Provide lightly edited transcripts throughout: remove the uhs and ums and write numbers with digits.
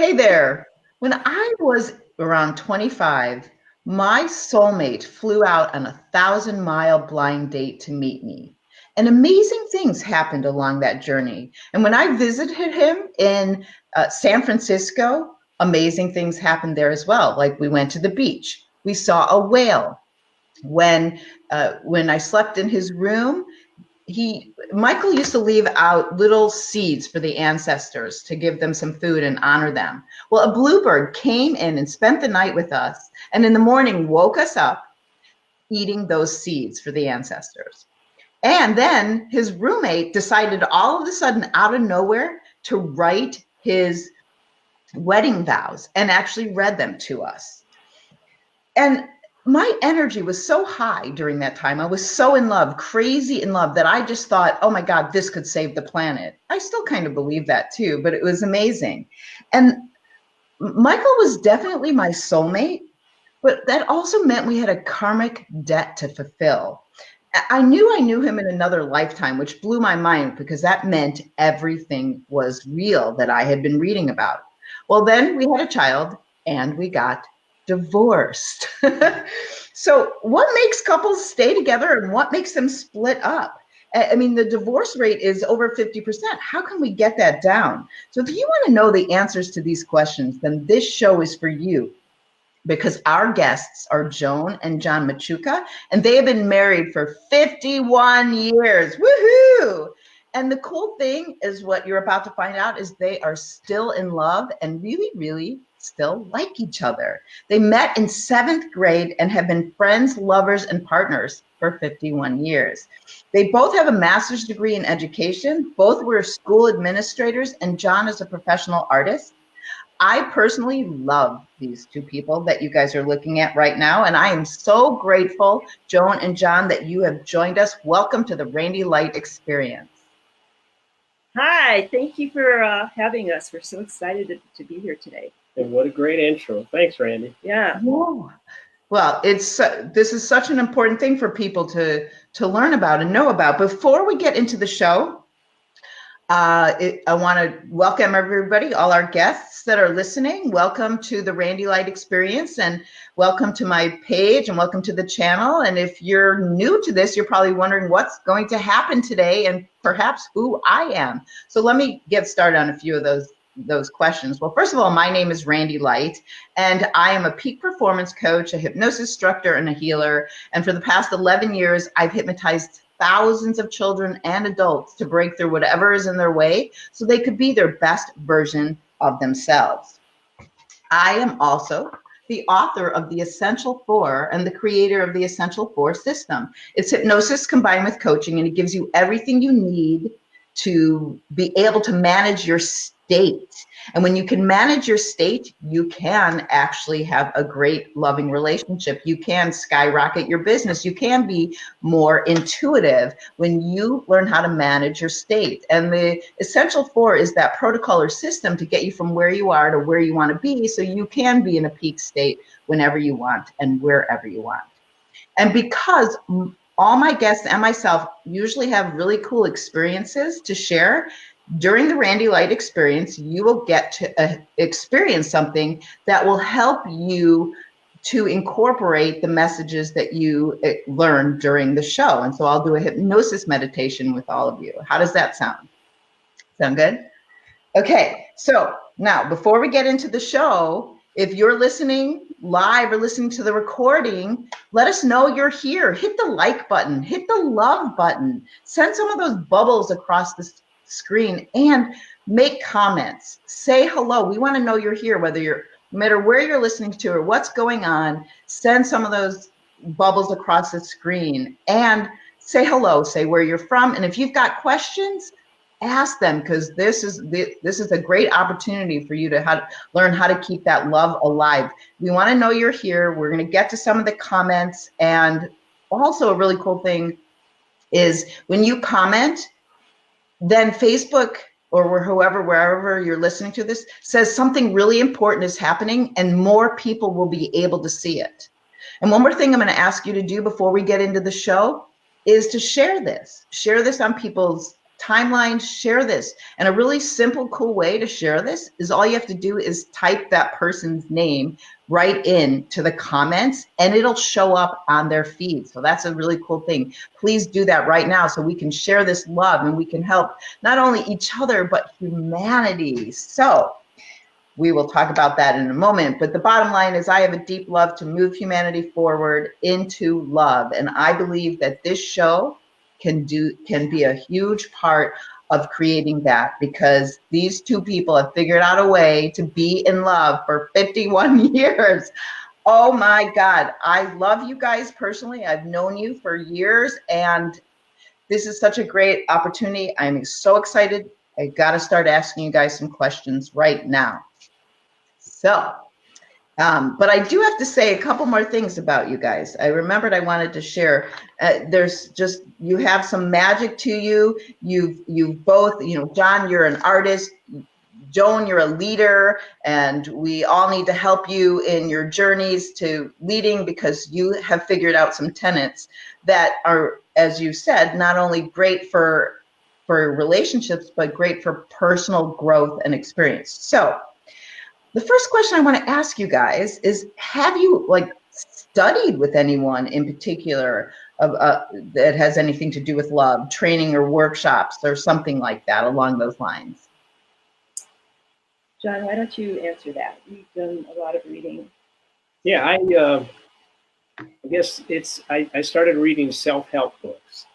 Hey there. When I was around 25, my soulmate flew out on a 1,000-mile blind date to meet me. And amazing things happened along that journey. And when I visited him in San Francisco, amazing things happened there as well. Like we went to the beach, we saw a whale. When I slept in his room, Michael used to leave out little seeds for the ancestors to give them some food and honor them. Well, a bluebird came in and spent the night with us, and in the morning woke us up eating those seeds for the ancestors. And then his roommate decided all of a sudden out of nowhere to write his wedding vows and actually read them to us. And my energy was so high during that time. I was so in love, crazy in love, that I just thought, oh my God, this could save the planet. I still kind of believe that too, but it was amazing. And Michael was definitely my soulmate, but that also meant we had a karmic debt to fulfill. I knew him in another lifetime, which blew my mind because that meant everything was real that I had been reading about. Well, then we had a child and we got divorced. So what makes couples stay together and what makes them split up? I mean, the divorce rate is over 50%. How can we get that down? So if you want to know the answers to these questions, then this show is for you, because our guests are Joan and Jon Machuca, and they have been married for 51 years. Woohoo! And the cool thing is what you're about to find out is they are still in love and really, really still like each other. They met in 7th grade and have been friends, lovers, and partners for 51 years. They both have a master's degree in education. Both were school administrators, and Jon is a professional artist. I personally love these two people that you guys are looking at right now, and I am so grateful, Joan and Jon, that you have joined us. Welcome to the Randi Light Experience. Hi, thank you for having us. We're so excited to be here today. And what a great intro. Thanks, Randi. Yeah. Well, this is such an important thing for people to learn about and know about. Before we get into the show, I want to welcome everybody, all our guests that are listening. Welcome to the Randi Light Experience, and welcome to my page, and welcome to the channel. And if you're new to this, you're probably wondering what's going to happen today and perhaps who I am. So let me get started on a few of those questions. Well, first of all, my name is Randi Light, and I am a peak performance coach, a hypnosis instructor, and a healer. And for the past 11 years, I've hypnotized thousands of children and adults to break through whatever is in their way so they could be their best version of themselves. I am also the author of The Essential Four and the creator of the Essential Four system. It's hypnosis combined with coaching, and it gives you everything you need to be able to manage your state. And when you can manage your state, you can actually have a great loving relationship. You can skyrocket your business. You can be more intuitive when you learn how to manage your state. And the Essential Four is that protocol or system to get you from where you are to where you want to be, so you can be in a peak state whenever you want and wherever you want. And because all my guests and myself usually have really cool experiences to share, during the Randi Light Experience, you will get to experience something that will help you to incorporate the messages that you learn during the show. And so I'll do a hypnosis meditation with all of you. How does that sound? Sound good? Okay, so now before we get into the show, if you're listening live or listening to the recording, let us know you're here. Hit the like button, hit the love button, send some of those bubbles across the screen, and make comments. Say hello. We want to know you're here, no matter where you're listening to or what's going on. Send some of those bubbles across the screen and say hello. Say where you're from, and if you've got questions, ask them, because this is a great opportunity for you to learn how to keep that love alive. We want to know you're here. We're going to get to some of the comments, and also a really cool thing is when you comment, then Facebook or wherever you're listening to this says something really important is happening, and more people will be able to see it. And one more thing I'm going to ask you to do before we get into the show is to share this on people's timelines, share this. And a really simple, cool way to share this is all you have to do is type that person's name right into the comments and it'll show up on their feed. So that's a really cool thing. Please do that right now so we can share this love and we can help not only each other, but humanity. So we will talk about that in a moment. But the bottom line is I have a deep love to move humanity forward into love. And I believe that this show can be a huge part of creating that, because these two people have figured out a way to be in love for 51 years. Oh my God. I love you guys personally. I've known you for years, and this is such a great opportunity. I'm so excited. I got to start asking you guys some questions right now. So, but I do have to say a couple more things about you guys. I remembered I wanted to share. There's just, you have some magic to you. You've both, Jon, you're an artist. Joan, you're a leader, and we all need to help you in your journeys to leading, because you have figured out some tenets that are, as you said, not only great for relationships, but great for personal growth and experience. So the first question I want to ask you guys is, have you studied with anyone in particular that has anything to do with love, training or workshops or something like that along those lines? Jon, why don't you answer that? You've done a lot of reading. Yeah, I guess I started reading self-help books,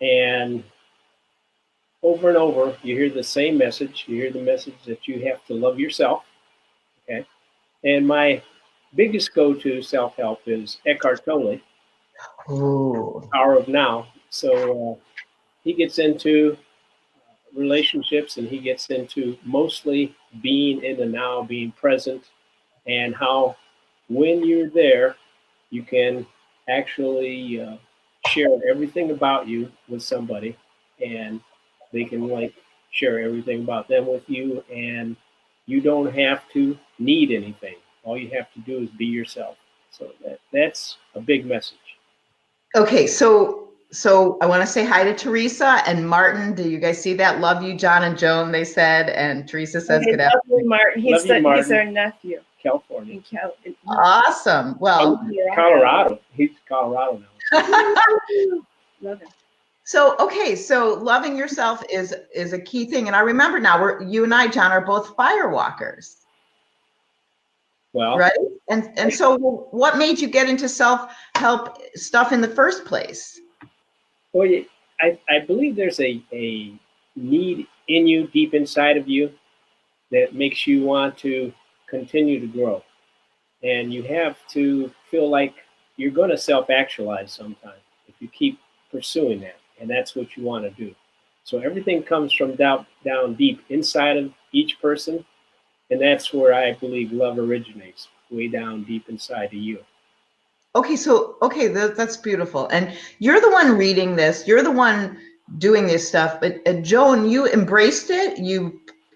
and over you hear the same message. You hear the message that you have to love yourself. Okay, and my biggest go-to self-help is Eckhart Tolle, Power of Now. So he gets into relationships, and he gets into mostly being in the now, being present, and how when you're there, you can actually share everything about you with somebody, and they can share everything about them with you, and you don't have to need anything. All you have to do is be yourself. So that's a big message. Okay, so I want to say hi to Teresa and Martin. Do you guys see that? Love you, Jon and Joan, they said. And Teresa says good afternoon. Martin. He's our nephew. California. Awesome. Well, Colorado. He's Colorado now. Love him. So, okay, so loving yourself is a key thing. And I remember now, you and I, Jon, are both firewalkers. Well, right? And so what made you get into self-help stuff in the first place? Well, I believe there's a need in you, deep inside of you, that makes you want to continue to grow. And you have to feel like you're going to self-actualize sometime if you keep pursuing that. And that's what you want to do. So everything comes from down deep inside of each person. And that's where I believe love originates, way down deep inside of you. Okay, that's beautiful. And you're the one reading this. You're the one doing this stuff. But Joan, you embraced it.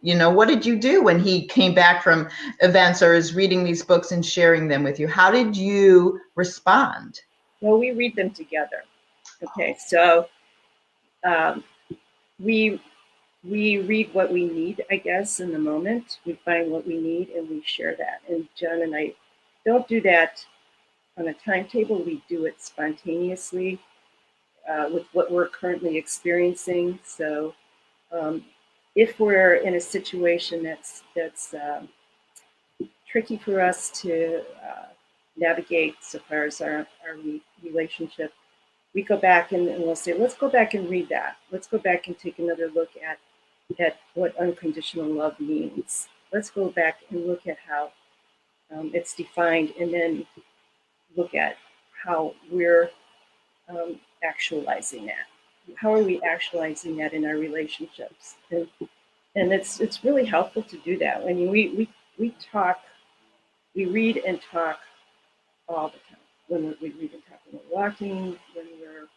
What did you do when he came back from events or is reading these books and sharing them with you? How did you respond? Well, we read them together. Okay, so we read what we need, I guess, in the moment. We find what we need and we share that. And Jon and I don't do that on a timetable. We do it spontaneously with what we're currently experiencing. So if we're in a situation that's tricky for us to navigate so far as our relationship, we go back and we'll say, let's go back and read that. Let's go back and take another look at what unconditional love means. Let's go back and look at how it's defined, and then look at how we're actualizing that. How are we actualizing that in our relationships? And it's really helpful to do that. I mean, we read and talk all the time. When we read and talk when we're walking, when we're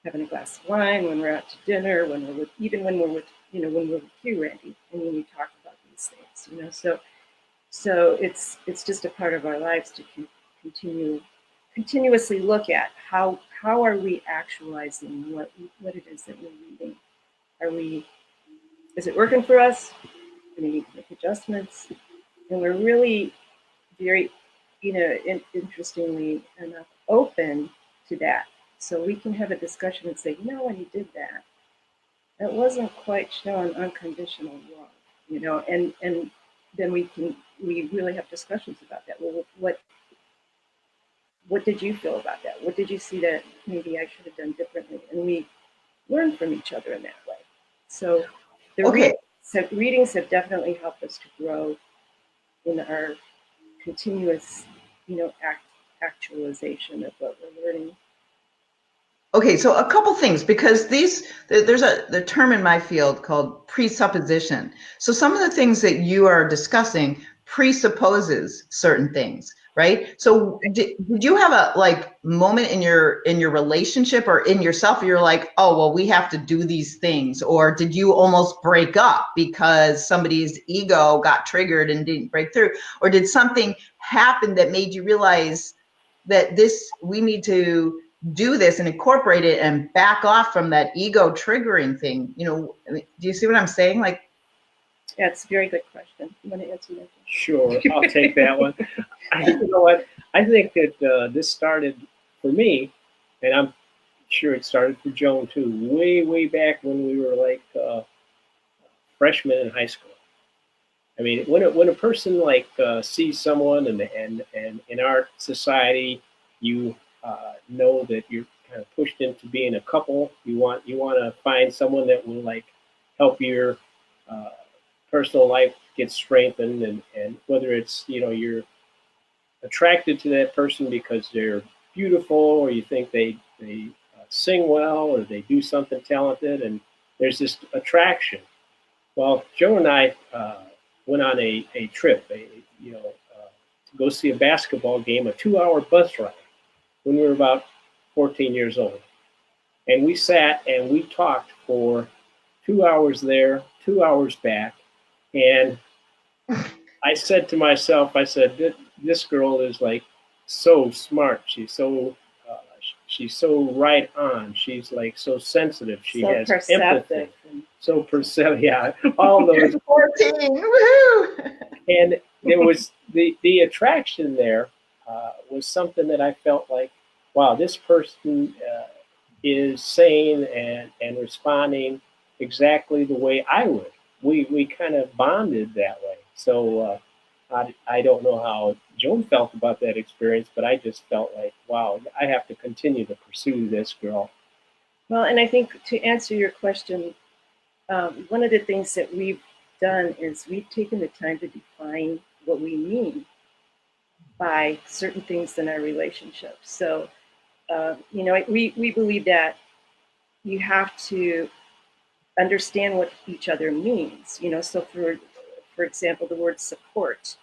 having a glass of wine, when we're out to dinner, when we're with you, Randy. I mean, we talk about these things, So it's just a part of our lives to continuously look at how are we actualizing what it is that we're reading, Is it working for us? Do we need to make adjustments? And we're really very, interestingly enough, open to that. So we can have a discussion and say, when you did that, that wasn't quite showing unconditional love, and then we really have discussions about that. Well, what did you feel about that? What did you see that maybe I should have done differently? And we learn from each other in that way. So readings have definitely helped us to grow in our continuous, actualization of what we're learning. Okay, so a couple things, because there's the term in my field called presupposition. So some of the things that you are discussing presupposes certain things, right? So did you have a moment in your relationship or in yourself where you're like, oh, well, we have to do these things? Or did you almost break up because somebody's ego got triggered and didn't break through? Or did something happen that made you realize that we need to do this and incorporate it and back off from that ego triggering thing? Do you see what I'm saying? Yeah, it's a very good question. You want to answer that? Sure, I'll take that one. You know what? I think that this started for me, and I'm sure it started for Joan too, way back when we were freshmen in high school. I mean, when a person sees someone, and in our society, you know that you're kind of pushed into being a couple. You want to find someone that will help your personal life get strengthened, and whether it's you're attracted to that person because they're beautiful, or you think they sing well, or they do something talented, and there's this attraction. Well, Joe and I went on a trip, to go see a basketball game, a 2-hour bus ride, when we were about 14 years old. And we sat and we talked for 2 hours there, 2 hours back. And I said to myself, this girl is so smart. She's so right on. She's so sensitive. She so has perceptive. Empathy. So perceptive. Yeah, all those. 14. Woohoo! And there was the attraction there was something that I felt like, wow, this person is saying and responding exactly the way I would. We kind of bonded that way. So I don't know how Joan felt about that experience, but I just felt like, wow, I have to continue to pursue this girl. Well, and I think to answer your question, one of the things that we've done is we've taken the time to define what we mean by certain things in our relationship. So, we believe that you have to understand what each other means. So for example, the word support.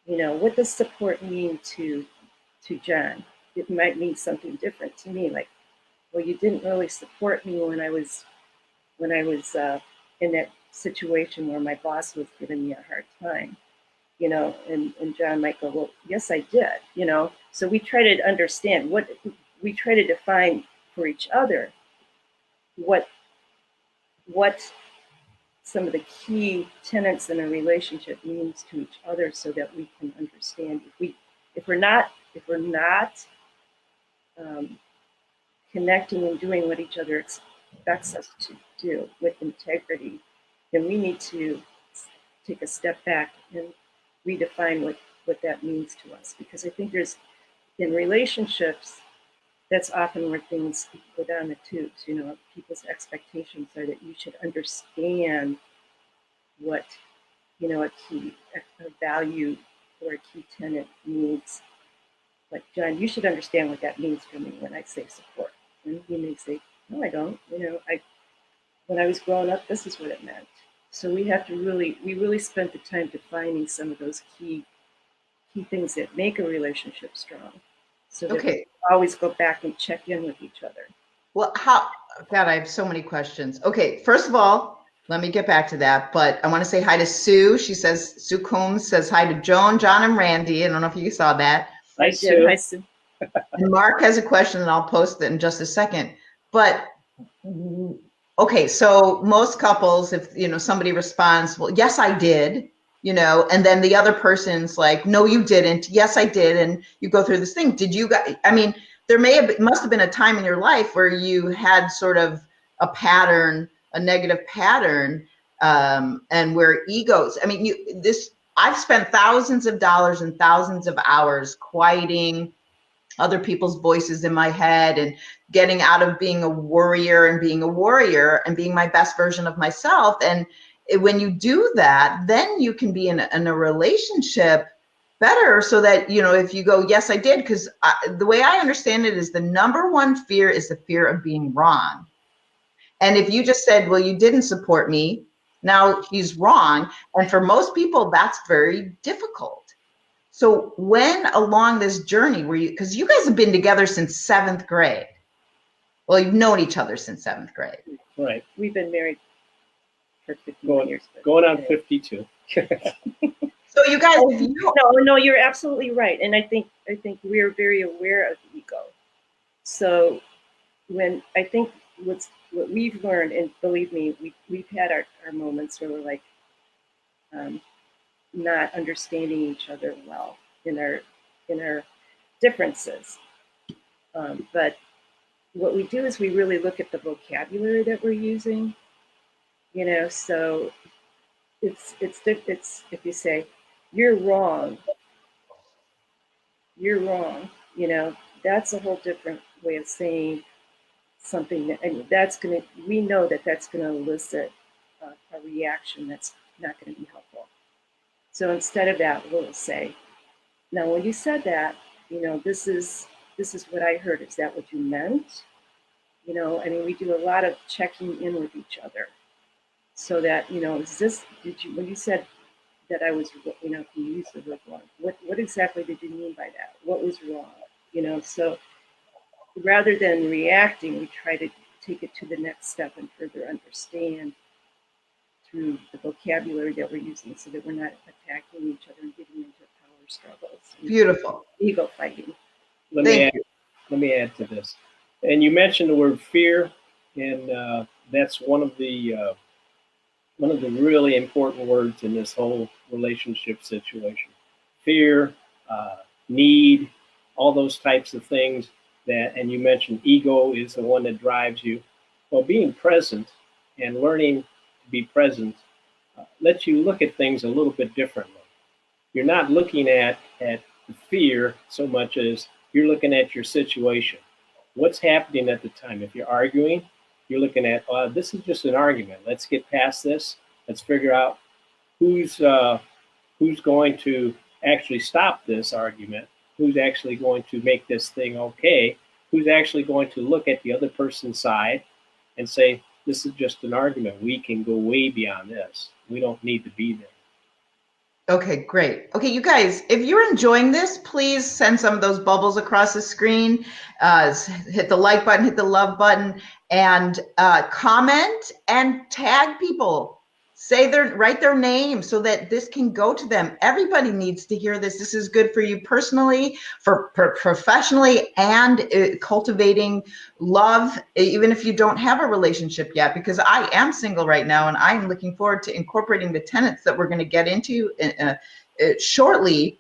What does support mean to John? It might mean something different to me. Like, well, you didn't really support me when I was in that situation where my boss was giving me a hard time. And John might go, well, yes, I did. So we try to understand we try to define for each other what some of the key tenets in a relationship means to each other, so that we can understand. If we're not connecting and doing what each other expects us to do with integrity, then we need to take a step back and redefine what that means to us. Because I think in relationships, that's often where things go down the tubes. People's expectations are that you should understand what, a value or a key tenet means. Like, John, you should understand what that means for me when I say support. And he may say, no, I don't. When I was growing up, this is what it meant. So we really spent the time defining some of those key things that make a relationship strong. So that we always go back and check in with each other. Well, God, I have so many questions. Okay, first of all, let me get back to that, but I want to say hi to Sue. She says, Sue Coombs says hi to Joan, Jon, and Randi. I don't know if you saw that. Hi, Sue. Hi, Sue. And Mark has a question, and I'll post it in just a second. But okay, so most couples, if, you know, somebody responds, well, yes, I did, you know, and then the other person's like, no, you didn't. Yes, I did. And you go through this thing. Did you guys, I mean, must have been a time in your life where you had sort of a pattern, a negative pattern, and where egos, I mean, I've spent thousands of dollars and thousands of hours quieting other people's voices in my head and getting out of being a worrier and being my best version of myself. And when you do that, then you can be in a relationship better, so that, you know, if you go, yes, I did, because the way I understand it is the number one fear is the fear of being wrong. And if you just said, well, you didn't support me, now he's wrong. And for most people, that's very difficult. So when along this journey where because you guys have been together since 7th grade. Well, you've known each other since 7th grade. Right. We've been married for 51 years. Going on 52. So you guys, no, you're absolutely right. And I think we're very aware of ego. So when I think what we've learned, and believe me, we've had our moments where we're like, not understanding each other well in our differences. But what we do is we really look at the vocabulary that we're using, you know. So it's if you say you're wrong, you know, that's a whole different way of saying something that, and we know that's gonna elicit a reaction that's not gonna be helpful. So instead of that, we'll say, now when you said that, you know, this is what I heard. Is that what you meant? You know, I mean, we do a lot of checking in with each other, so that, you know, when you said that I was, you know, if you used the word wrong, what exactly did you mean by that? What was wrong? You know, so rather than reacting, we try to take it to the next step and further understand through the vocabulary that we're using, so that we're not attacking each other and getting into power struggles. Beautiful. Ego fighting. Let me add to this. And you mentioned the word fear, and that's one of the really important words in this whole relationship situation. Fear, need, all those types of things and you mentioned ego is the one that drives you. Well, being present and learning to be present lets you look at things a little bit differently. You're not looking at the fear so much as you're looking at your situation. What's happening at the time? If you're arguing, you're looking at, this is just an argument. Let's get past this. Let's figure out who's going to actually stop this argument, who's actually going to make this thing okay, who's actually going to look at the other person's side and say, this is just an argument. We can go way beyond this. We don't need to be there. Okay, great. Okay, you guys, if you're enjoying this, please send some of those bubbles across the screen. Hit the like button, hit the love button, and comment and tag people. Write their name so that this can go to them. Everybody needs to hear this. This is good for you personally, for professionally, and cultivating love, even if you don't have a relationship yet, because I am single right now, and I'm looking forward to incorporating the tenets that we're going to get into shortly.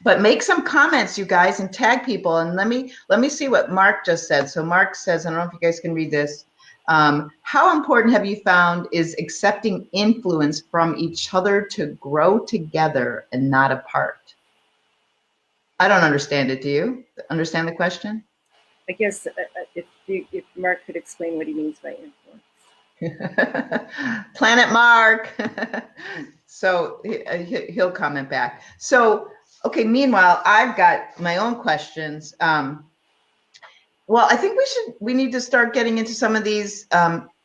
But make some comments, you guys, and tag people. And let me see what Mark just said. So Mark says, I don't know if you guys can read this. How important have you found is accepting influence from each other to grow together and not apart? I don't understand it. Do you understand the question? I guess if Mark could explain what he means by influence. Planet Mark. So he'll comment back. So, okay, meanwhile, I've got my own questions. Well, I think we need to start getting into some of these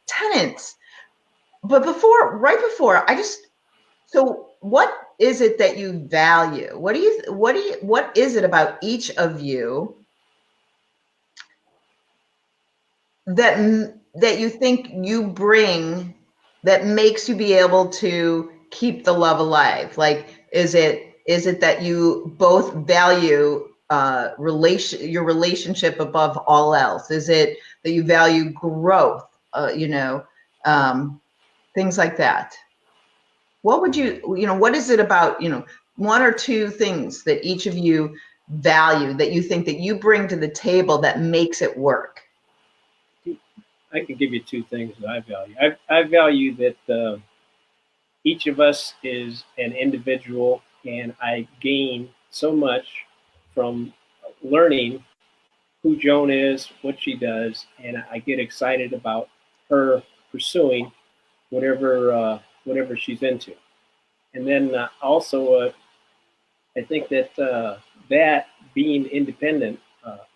tenets. But right before, so what is it that you value? What is it about each of you that you think you bring that makes you be able to keep the love alive? Like, is it that you both value your relationship above all else? Is it that you value growth? things like that. What would what is it about, one or two things that each of you value that you think that you bring to the table that makes it work? I can give you two things that I value. I value that each of us is an individual, and I gain so much from learning who Joan is, what she does, and I get excited about her pursuing whatever she's into. And then also, I think that that being independent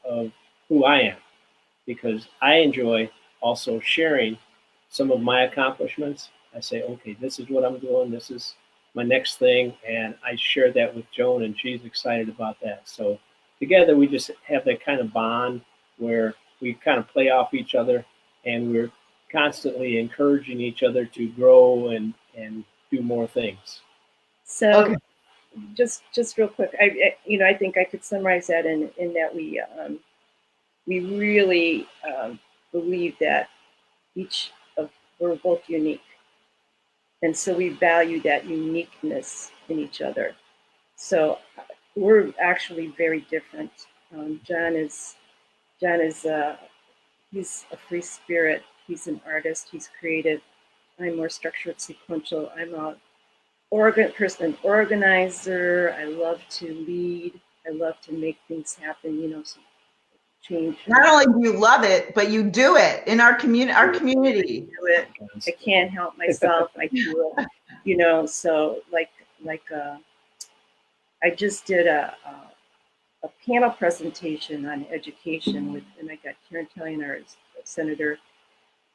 of who I am, because I enjoy also sharing some of my accomplishments. I say, okay, this is what I'm doing. This is my next thing, and I share that with Joan, and she's excited about that. So together, we just have that kind of bond where we kind of play off each other, and we're constantly encouraging each other to grow and do more things. So, Okay. just real quick, I think I could summarize that in that we really believe that we're both unique, and so we value that uniqueness in each other. So we're actually very different. Jon is he's a free spirit. He's an artist. He's creative. I'm more structured, sequential. I'm an organizer. I love to lead. I love to make things happen. So change. Not only do you love it, but you do it in our community. I do it. I can't help myself. I do it. So like I just did a panel presentation on education and I got Karen Kelly and our Senator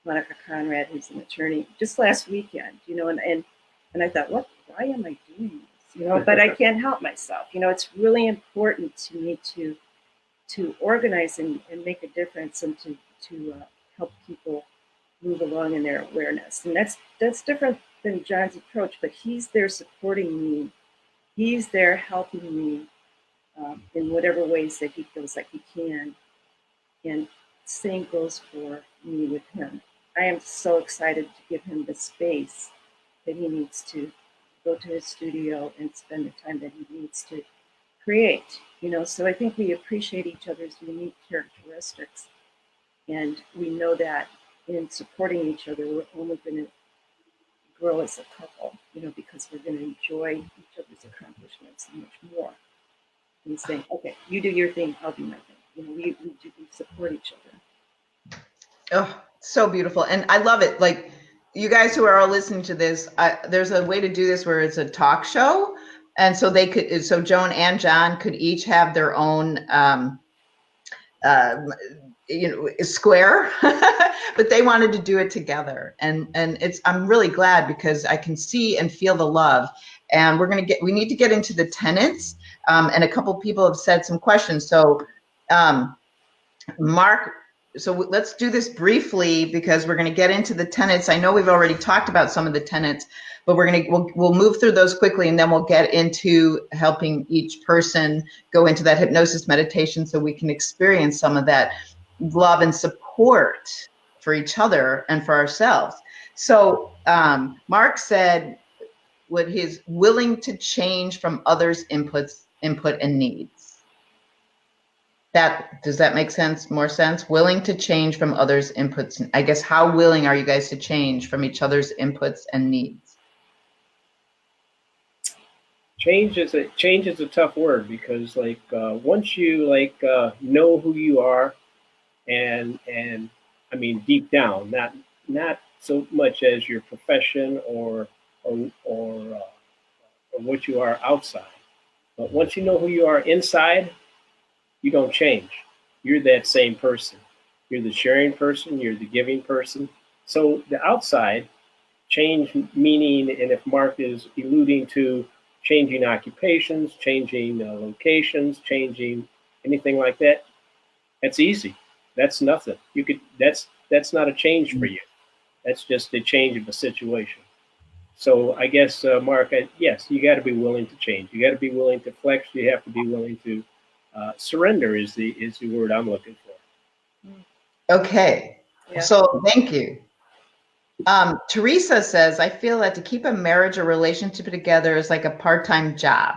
Monica Conrad, who's an attorney, just last weekend, and I thought, why am I doing this? But I can't help myself. It's really important to me to organize and make a difference and to help people move along in their awareness. And that's different than Jon's approach, but he's there supporting me. He's there helping me in whatever ways that he feels like he can. And same goes for me with him. I am so excited to give him the space that he needs to go to his studio and spend the time that he needs to create. So I think we appreciate each other's unique characteristics. And we know that in supporting each other, we're only going to grow as a couple, because we're going to enjoy each other's accomplishments and much more. And saying, okay, you do your thing, I'll do my thing. We support each other. Oh, so beautiful. And I love it. Like, you guys who are all listening to this, there's a way to do this where it's a talk show. And so so Joan and Jon could each have their own, square, but they wanted to do it together. And I'm really glad because I can see and feel the love. And we need to get into the tenets. And a couple people have said some questions. So, Mark, so let's do this briefly because we're going to get into the tenets. I know we've already talked about some of the tenets, but we'll move through those quickly, and then we'll get into helping each person go into that hypnosis meditation so we can experience some of that love and support for each other and for ourselves. So Mark said what he's willing to change from others' input and needs. Does that make sense? More sense? Willing to change from others' inputs. I guess, how willing are you guys to change from each other's inputs and needs? Change is a tough word because once you know who you are, and I mean deep down, not so much as your profession or what you are outside, but once you know who you are inside, you don't change. You're that same person. You're the sharing person. You're the giving person. So the outside change, meaning, and if Mark is alluding to changing occupations, changing locations, changing anything like that, that's easy. That's nothing. That's not a change for you. That's just a change of a situation. So I guess, Mark, yes, you got to be willing to change. You got to be willing to flex. You have to be willing to surrender is the word I'm looking for. Okay. Yeah. So thank you. Teresa says, I feel that to keep a marriage or relationship together is like a part-time job.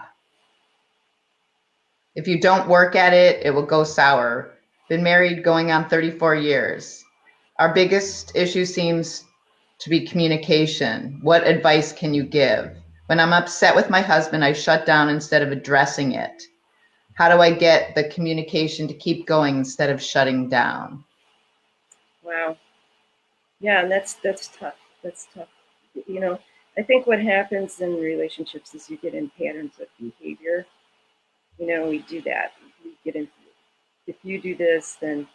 If you don't work at it, it will go sour. Been married going on 34 years. Our biggest issue seems to be communication. What advice can you give? When I'm upset with my husband, I shut down instead of addressing it. How do I get the communication to keep going instead of shutting down? Wow. Yeah, and that's tough. That's tough. You know, I think what happens in relationships is you get in patterns of behavior. You know, we do that. We get in. If you do this, then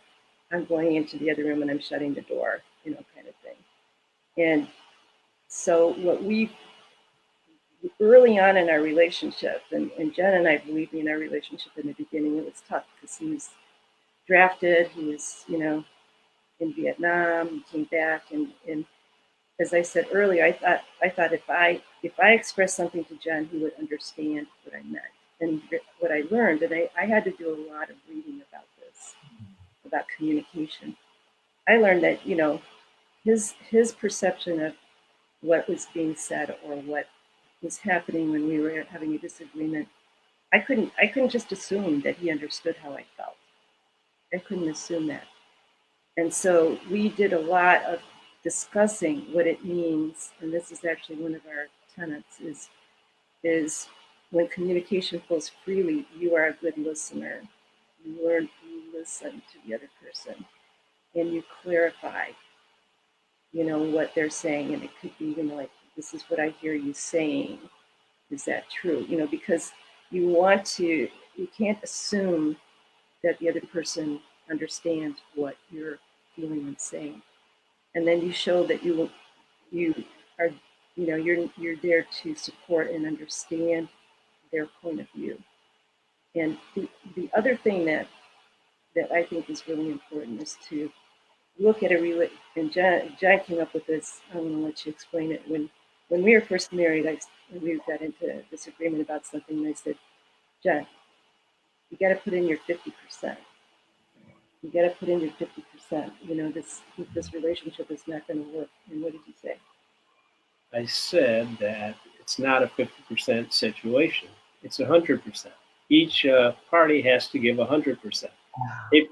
I'm going into the other room and I'm shutting the door. You know, kind of thing. And so what we early on in our relationship, and Jen and I, believe me, in our relationship in the beginning, it was tough because he was drafted. He was, you know, in Vietnam. He came back, and as I said earlier, I thought if I expressed something to Jen, he would understand what I meant. And what I learned, and I had to do a lot of reading about this, about communication. I learned that, you know, his perception of what was being said or what was happening when we were having a disagreement, I couldn't just assume that he understood how I felt. I couldn't assume that. And so we did a lot of discussing what it means, and this is actually one of our tenets, is when communication flows freely, you are a good listener. You listen to the other person, and you clarify, you know, what they're saying, and it could be, you know, like, this is what I hear you saying. Is that true? You know, because you can't assume that the other person understands what you're feeling and saying. And then you show that you are, you know, you're there to support and understand their point of view. And the other thing that I think is really important is to look at and Jen came up with this. I'm going to let you explain it. When we were first married, we got into a disagreement about something, and I said, Jen, you got to put in your 50%. You got to put in your 50%. You know, this relationship is not going to work. And what did you say? I said that it's not a 50% situation. It's 100%. Each party has to give 100%. If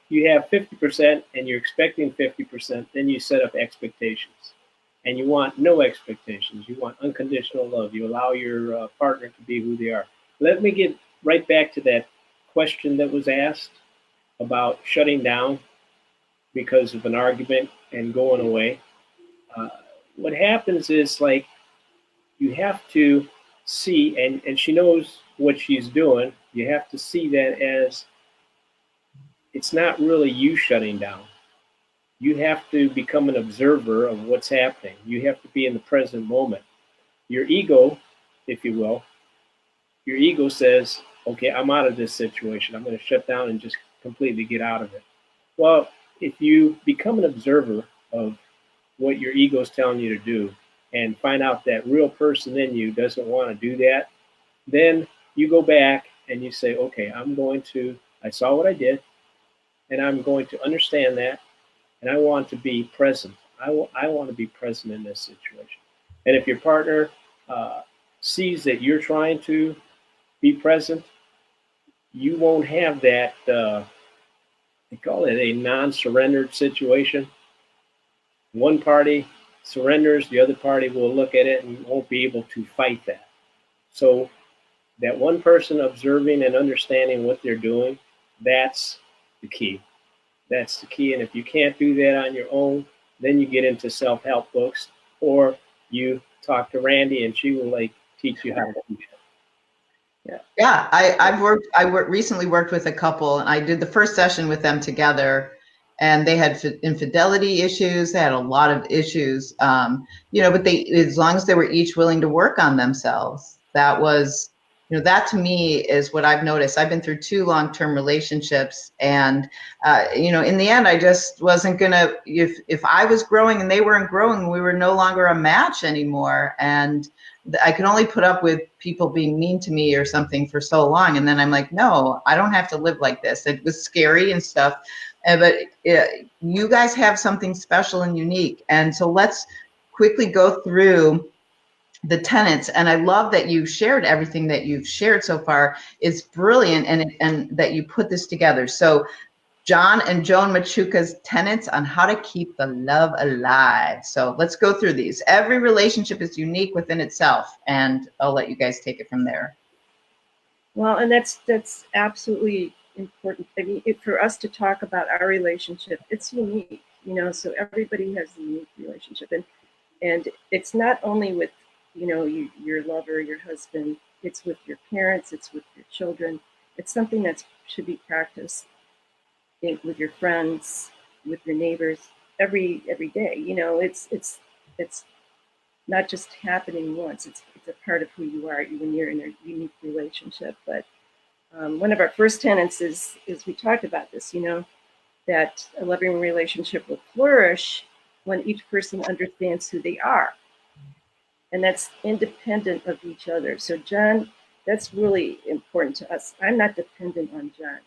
you have 50% and you're expecting 50%, then you set up expectations. And you want no expectations. You want unconditional love. You allow your partner to be who they are. Let me get right back to that question that was asked about shutting down because of an argument and going away. What happens is, like, you have to see, and she knows what she's doing, you have to see that as it's not really you shutting down. You have to become an observer of what's happening. You have to be in the present moment. Your ego, if you will, your ego says, okay, I'm out of this situation. I'm going to shut down and just completely get out of it. Well, if you become an observer of what your ego is telling you to do and find out that real person in you doesn't want to do that, then you go back and you say, okay, I saw what I did, and I'm going to understand that, and I want to be present. I want to be present in this situation. And if your partner sees that you're trying to be present, you won't have that, they call it a non-surrendered situation. One party surrenders, the other party will look at it and won't be able to fight that. So that one person observing and understanding what they're doing, that's the key. That's the key. And if you can't do that on your own, then you get into self-help books, or you talk to Randi and she will teach you how to do that. Yeah. I recently worked with a couple, and I did the first session with them together, and they had infidelity issues. They had a lot of issues, but as long as they were each willing to work on themselves, that was, that to me is what I've noticed. I've been through 2 long-term relationships, and, in the end, I just wasn't gonna, if I was growing and they weren't growing, we were no longer a match anymore. And I could only put up with people being mean to me or something for so long. And then I'm like, no, I don't have to live like this. It was scary and stuff. But you guys have something special and unique. And so let's quickly go through the tenets. And I love that you shared everything that you've shared so far. It's brilliant, and that you put this together. So Joan and Jon Machuca's tenets on how to keep the love alive. So let's go through these. Every relationship is unique within itself, and I'll let you guys take it from there. Well, and that's absolutely important. I mean, for us to talk about our relationship, it's unique, so everybody has a unique relationship. And it's not only with, your lover, your husband, it's with your parents, it's with your children. It's something that should be practiced with your friends, with your neighbors, every day. It's not just happening once. It's a part of who you are when you're in a unique relationship. But one of our first tenets is we talked about this, that a loving relationship will flourish when each person understands who they are. And that's independent of each other. So John, that's really important to us. I'm not dependent on John.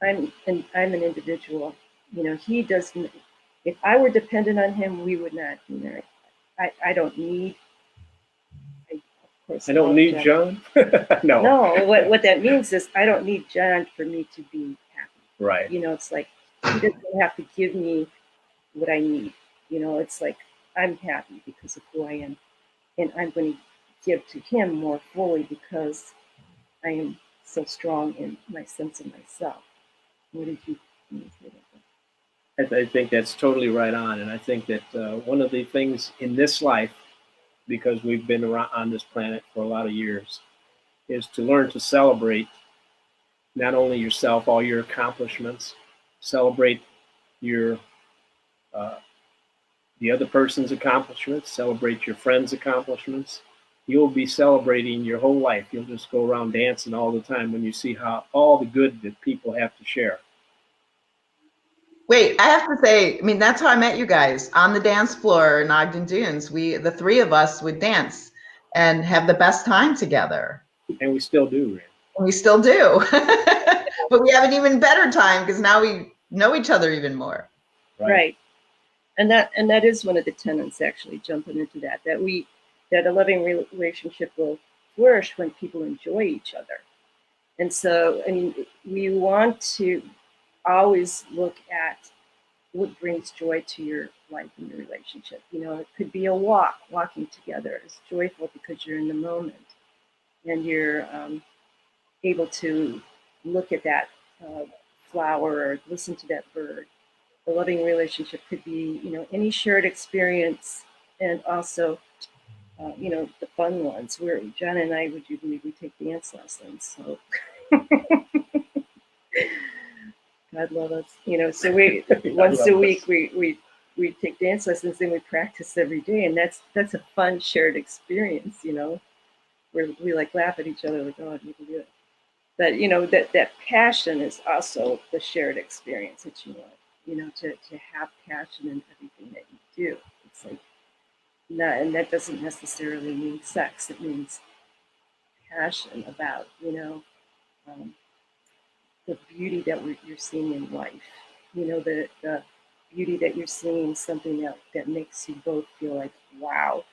I'm an individual. He doesn't. If I were dependent on him, we would not be married. I don't need. I don't need John. No. No. What that means is I don't need John for me to be happy. Right. It's like he doesn't have to give me what I need. It's like I'm happy because of who I am, and I'm going to give to him more fully because I am so strong in my sense of myself. What did you say about that? I think that's totally right on, and I think that one of the things in this life, because we've been around on this planet for a lot of years, is to learn to celebrate not only yourself, all your accomplishments, celebrate your the other person's accomplishments, celebrate your friend's accomplishments. You'll be celebrating your whole life. You'll just go around dancing all the time when you see how all the good that people have to share. Wait, I have to say, that's how I met you guys on the dance floor in Ogden Dunes. The three of us would dance and have the best time together. And we still do, Rand. We still do. But we have an even better time because now we know each other even more. Right. And that is one of the tenets, actually, jumping into that a loving relationship will flourish when people enjoy each other. And so, we want to always look at what brings joy to your life and your relationship. It could be a walking together is joyful because you're in the moment and you're able to look at that flower or listen to that bird. A loving relationship could be, any shared experience, and also, the fun ones. Where John and I, would you believe, we take dance lessons? So, God love us, So we once a week we take dance lessons and we practice every day, and that's a fun shared experience, where we like laugh at each other like, oh, you can do it. But that passion is also the shared experience that you want. To have passion in everything that you do. It's like, and that doesn't necessarily mean sex. It means passion about, the beauty that you're seeing in life. The beauty that you're seeing in something that makes you both feel like, wow,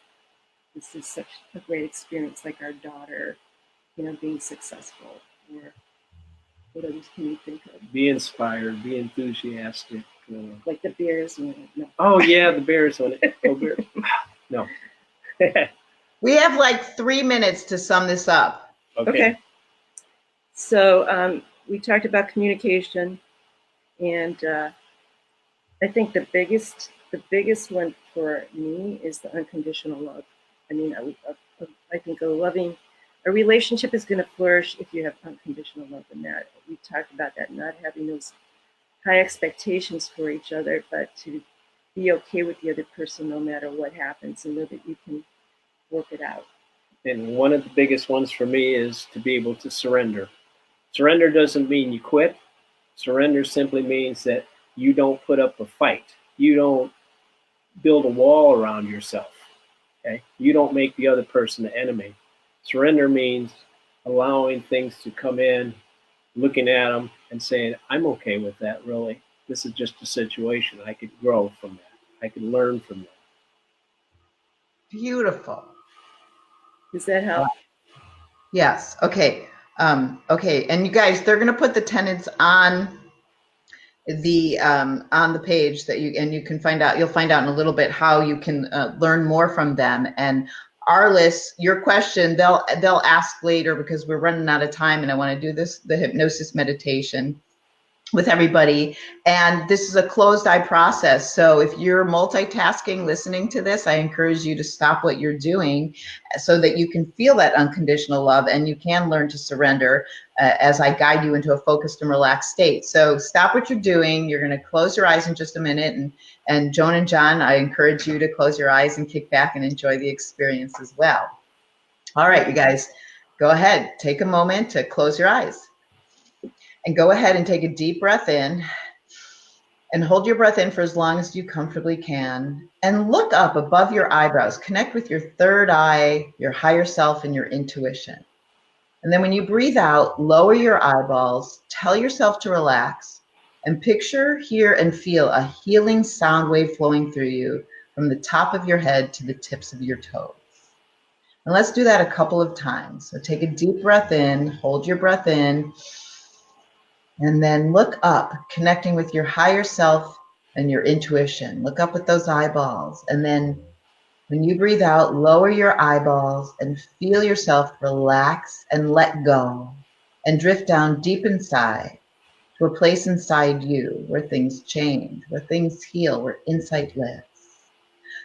this is such a great experience, like our daughter, being successful. Or what others can you think of? Be inspired, be enthusiastic. Like the Bears one. No. Oh, yeah, the Bears one. Oh, Bears. No. We have like 3 minutes to sum this up. Okay. So we talked about communication, and I think the biggest one for me is the unconditional love. I think a relationship is going to flourish if you have unconditional love in that. We talked about that, not having those high expectations for each other, but to be okay with the other person no matter what happens, and know that you can work it out. And one of the biggest ones for me is to be able to surrender. Surrender doesn't mean you quit. Surrender simply means that you don't put up a fight. You don't build a wall around yourself. Okay? You don't make the other person the enemy. Surrender means allowing things to come in, looking at them and saying, I'm okay with that, really. This is just a situation. I could grow from that. I could learn from that. Beautiful. Does that help? Yes. Okay. Okay. And you guys, they're going to put the tenets on the page that you can find out. You'll find out in a little bit how you can learn more from them. And Arliss, your question they'll ask later because we're running out of time, and I want to do the hypnosis meditation with everybody. And this is a closed eye process. So if you're multitasking, listening to this, I encourage you to stop what you're doing so that you can feel that unconditional love and you can learn to surrender as I guide you into a focused and relaxed state. So stop what you're doing. You're going to close your eyes in just a minute. And Joan and Jon, I encourage you to close your eyes and kick back and enjoy the experience as well. All right, you guys, go ahead. Take a moment to close your eyes. And go ahead and take a deep breath in and hold your breath in for as long as you comfortably can. And look up above your eyebrows. Connect with your third eye, your higher self, and your intuition. And then when you breathe out, lower your eyeballs, tell yourself to relax, and picture, hear, and feel a healing sound wave flowing through you from the top of your head to the tips of your toes. And let's do that a couple of times. So take a deep breath in, hold your breath in, and then look up, connecting with your higher self and your intuition. Look up with those eyeballs. And then when you breathe out, lower your eyeballs and feel yourself relax and let go and drift down deep inside to a place inside you where things change, where things heal, where insight lives.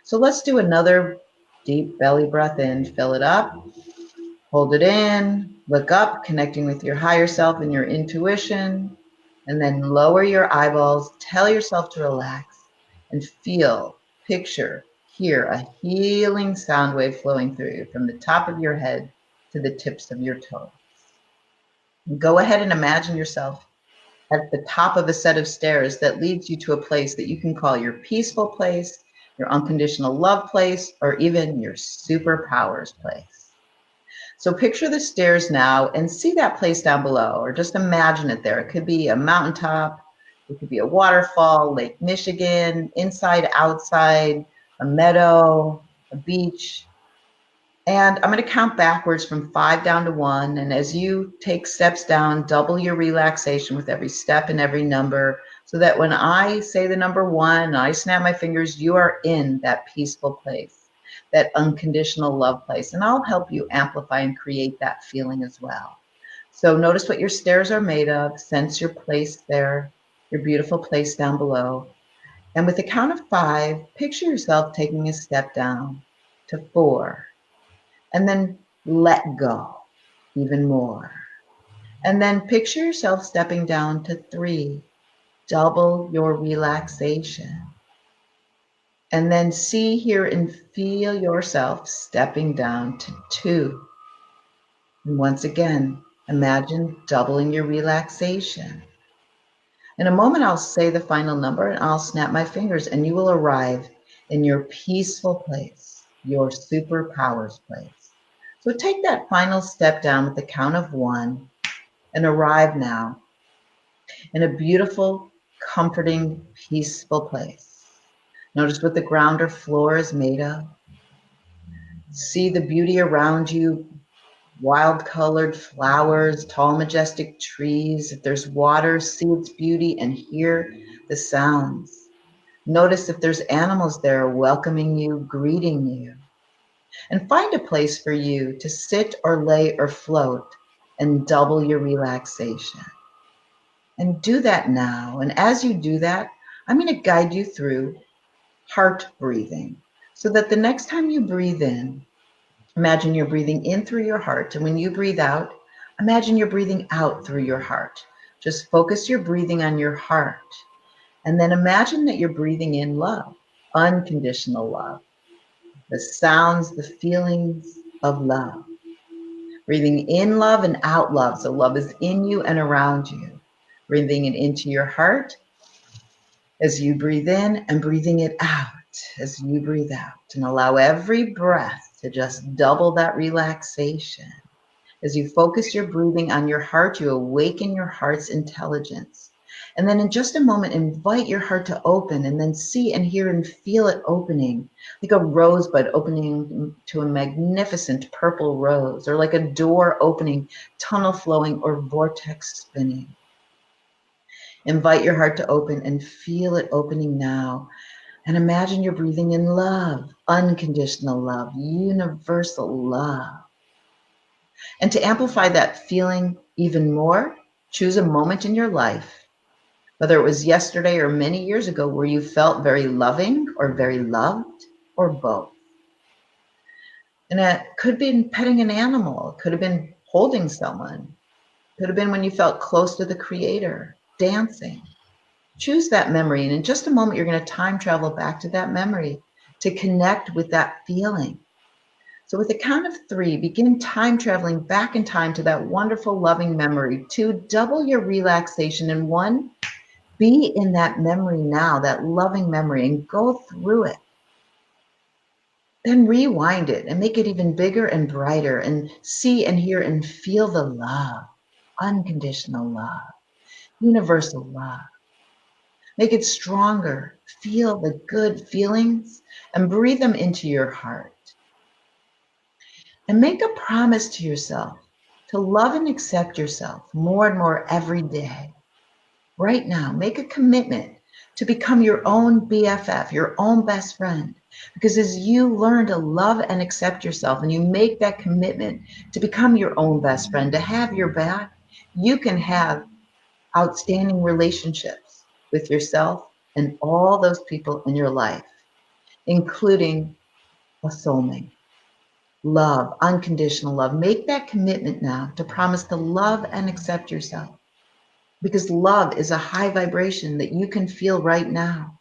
So let's do another deep belly breath in. Fill it up. Hold it in. Look up, connecting with your higher self and your intuition. And then lower your eyeballs, tell yourself to relax and feel, picture, hear a healing sound wave flowing through you from the top of your head to the tips of your toes. And go ahead and imagine yourself at the top of a set of stairs that leads you to a place that you can call your peaceful place, your unconditional love place, or even your superpowers place. So picture the stairs now and see that place down below, or just imagine it there. It could be a mountaintop, it could be a waterfall, Lake Michigan, inside, outside, a meadow, a beach. And I'm going to count backwards from 5 down to 1. And as you take steps down, double your relaxation with every step and every number, so that when I say the number 1 and I snap my fingers, you are in that peaceful place, that unconditional love place. And I'll help you amplify and create that feeling as well. So notice what your stairs are made of. Sense your place there, your beautiful place down below. And with the count of 5, picture yourself taking a step down to 4. And then let go even more. And then picture yourself stepping down to 3. Double your relaxation. And then see, hear, and feel yourself stepping down to 2. And once again, imagine doubling your relaxation. In a moment, I'll say the final number and I'll snap my fingers and you will arrive in your peaceful place, your superpowers place. So take that final step down with the count of 1 and arrive now in a beautiful, comforting, peaceful place. Notice what the ground or floor is made of. See the beauty around you, wild colored flowers, tall, majestic trees. If there's water, see its beauty and hear the sounds. Notice if there's animals there welcoming you, greeting you. And find a place for you to sit or lay or float and double your relaxation. And do that now. And as you do that, I'm going to guide you through heart breathing, so that the next time you breathe in, imagine you're breathing in through your heart. And when you breathe out, imagine you're breathing out through your heart. Just focus your breathing on your heart. And then imagine that you're breathing in love, unconditional love, the sounds, the feelings of love. Breathing in love and out love. So love is in you and around you. Breathing it into your heart as you breathe in, and breathing it out as you breathe out. And allow every breath to just double that relaxation. As you focus your breathing on your heart, you awaken your heart's intelligence. And then in just a moment, invite your heart to open and then see and hear and feel it opening, like a rosebud opening to a magnificent purple rose, or like a door opening, tunnel flowing, or vortex spinning. Invite your heart to open and feel it opening now. And imagine you're breathing in love, unconditional love, universal love. And to amplify that feeling even more, choose a moment in your life, whether it was yesterday or many years ago, where you felt very loving or very loved, or both. And it could have been petting an animal, it could have been holding someone, it could have been when you felt close to the Creator, dancing. Choose that memory, and in just a moment, you're going to time travel back to that memory to connect with that feeling. So with the count of 3, begin time traveling back in time to that wonderful, loving memory. 2, double your relaxation. And 1, be in that memory now, that loving memory, and go through it. Then rewind it and make it even bigger and brighter, and see and hear and feel the love, unconditional love, universal love. Make it stronger. Feel the good feelings and breathe them into your heart. And make a promise to yourself to love and accept yourself more and more every day. Right now, make a commitment to become your own BFF, your own best friend. Because as you learn to love and accept yourself, and you make that commitment to become your own best friend, to have your back, you can have outstanding relationships with yourself and all those people in your life, including a soulmate. Love, unconditional love. Make that commitment now to promise to love and accept yourself, because love is a high vibration that you can feel right now.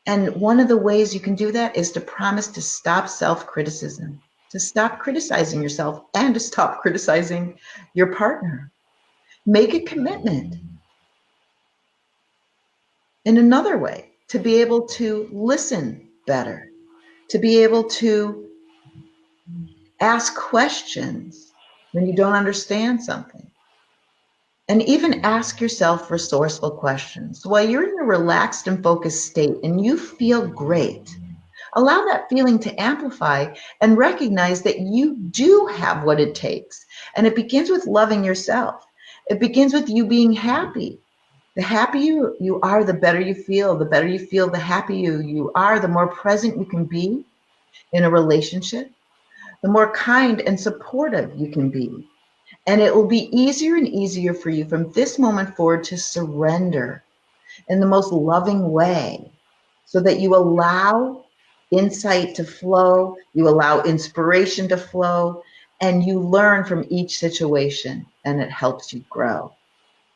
And one of the ways you can do that is to promise to stop self-criticism, to stop criticizing yourself, and to stop criticizing your partner. Make a commitment. In another way, to be able to listen better, to be able to ask questions when you don't understand something, and even ask yourself resourceful questions. While you're in a relaxed and focused state and you feel great, allow that feeling to amplify and recognize that you do have what it takes. And it begins with loving yourself. It begins with you being happy. The happier you are, the better you feel. The better you feel, the happier you are, the more present you can be in a relationship, the more kind and supportive you can be. And it will be easier and easier for you from this moment forward to surrender in the most loving way, so that you allow insight to flow, you allow inspiration to flow, and you learn from each situation, and it helps you grow.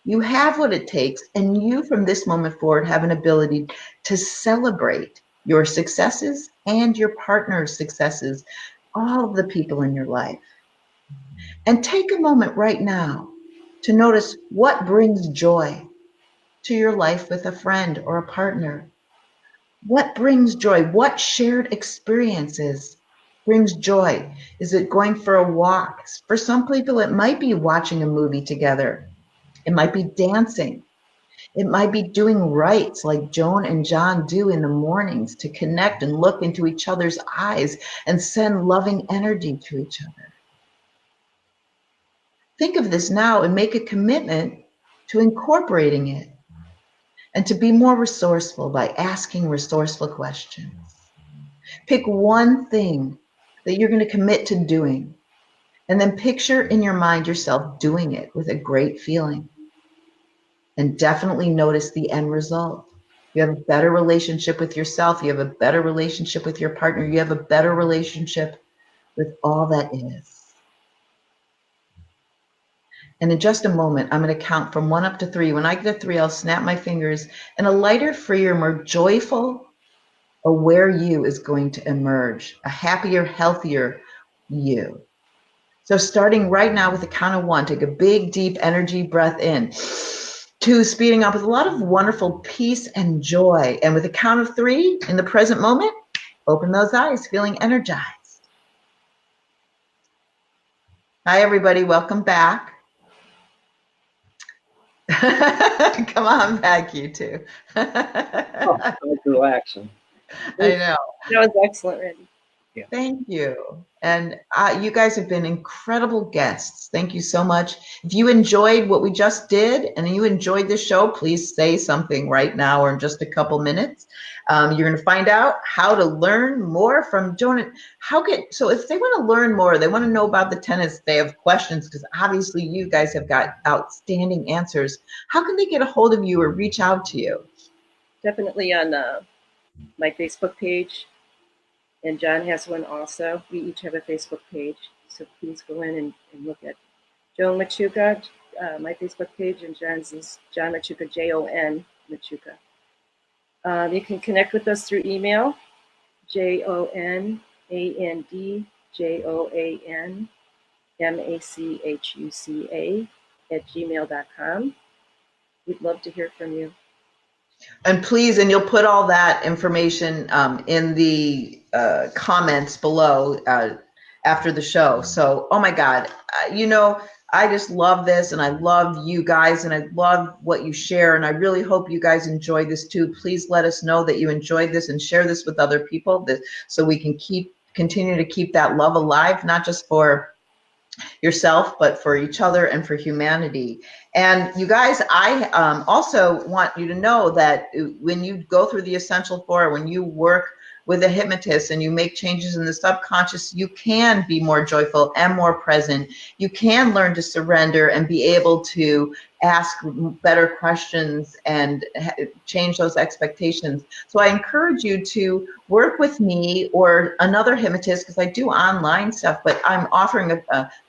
You have what it takes, and you from this moment forward have an ability to celebrate your successes and your partner's successes, all of the people in your life. And take a moment right now to notice what brings joy to your life with a friend or a partner. What brings joy? What shared experiences brings joy? Is it going for a walk? For some people, it might be watching a movie together. It might be dancing. It might be doing rites like Joan and Jon do in the mornings to connect and look into each other's eyes and send loving energy to each other. Think of this now and make a commitment to incorporating it, and to be more resourceful by asking resourceful questions. Pick one thing that you're going to commit to doing, and then picture in your mind yourself doing it with a great feeling. And definitely notice the end result. You have a better relationship with yourself. You have a better relationship with your partner. You have a better relationship with all that is. And in just a moment, I'm going to count from 1 up to 3. When I get to 3, I'll snap my fingers, and a lighter, freer, more joyful, aware you is going to emerge, a happier, healthier you. So starting right now with the count of 1, take a big, deep energy breath in. 2, speeding up with a lot of wonderful peace and joy. And with the count of 3, in the present moment, open those eyes, feeling energized. Hi, everybody. Welcome back. Come on back, you two. Oh, that was relaxing. I know. That was excellent, Randy. Yeah. Thank you. And you guys have been incredible guests. Thank you so much. If you enjoyed what we just did and you enjoyed the show, please say something right now or in just a couple minutes. You're going to find out how to learn more from Joan. So if they want to learn more, they want to know about the tennis, they have questions, because obviously you guys have got outstanding answers. How can they get a hold of you or reach out to you? Definitely on my Facebook page. And John has one also. We each have a Facebook page. So please go in and look at Joan Machuca, my Facebook page, and John's is Jon Machuca, Jon Machuca. You can connect with us through email, JONANDJOANMACHUCA@gmail.com. We'd love to hear from you. And please, and you'll put all that information in the comments below after the show. So, oh my God, I just love this, and I love you guys, and I love what you share, and I really hope you guys enjoy this too. Please let us know that you enjoyed this and share this with other people, so we can continue to keep that love alive, not just for yourself, but for each other and for humanity. And you guys, I also want you to know that when you go through the Essential Four, when you work with a hypnotist and you make changes in the subconscious, you can be more joyful and more present. You can learn to surrender and be able to ask better questions and change those expectations. So I encourage you to work with me or another hypnotist, because I do online stuff, but I'm offering a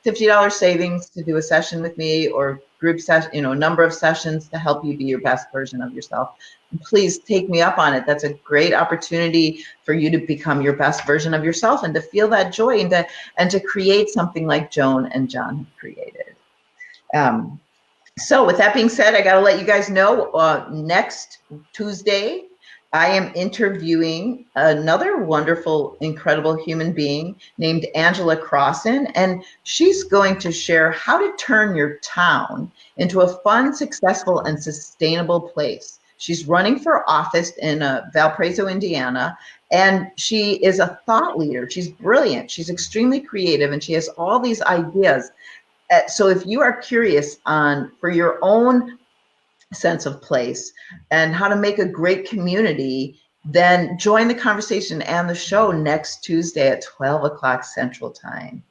$50 savings to do a session with me, or group session, a number of sessions to help you be your best version of yourself. And please take me up on it. That's a great opportunity for you to become your best version of yourself and to feel that joy and to create something like Joan and Jon have created. So with that being said, I got to let you guys know, next Tuesday, I am interviewing another wonderful, incredible human being named Angela Crossan, and she's going to share how to turn your town into a fun, successful, and sustainable place. She's running for office in Valparaiso, Indiana, and she is a thought leader. She's brilliant. She's extremely creative, and she has all these ideas. So if you are curious for your own sense of place and how to make a great community, then join the conversation and the show next Tuesday at 12 o'clock Central Time.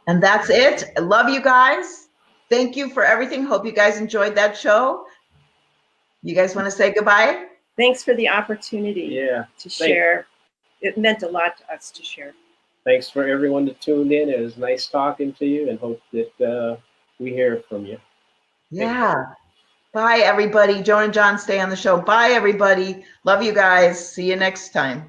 And that's it. I love you guys. Thank you for everything. Hope you guys enjoyed that show. You guys want to say goodbye? Thanks for the opportunity to share. It meant a lot to us to share. Thanks for everyone that tuned in. It was nice talking to you, and hope that we hear from you. Yeah. Bye, everybody. Joan and Jon stay on the show. Bye, everybody. Love you guys. See you next time.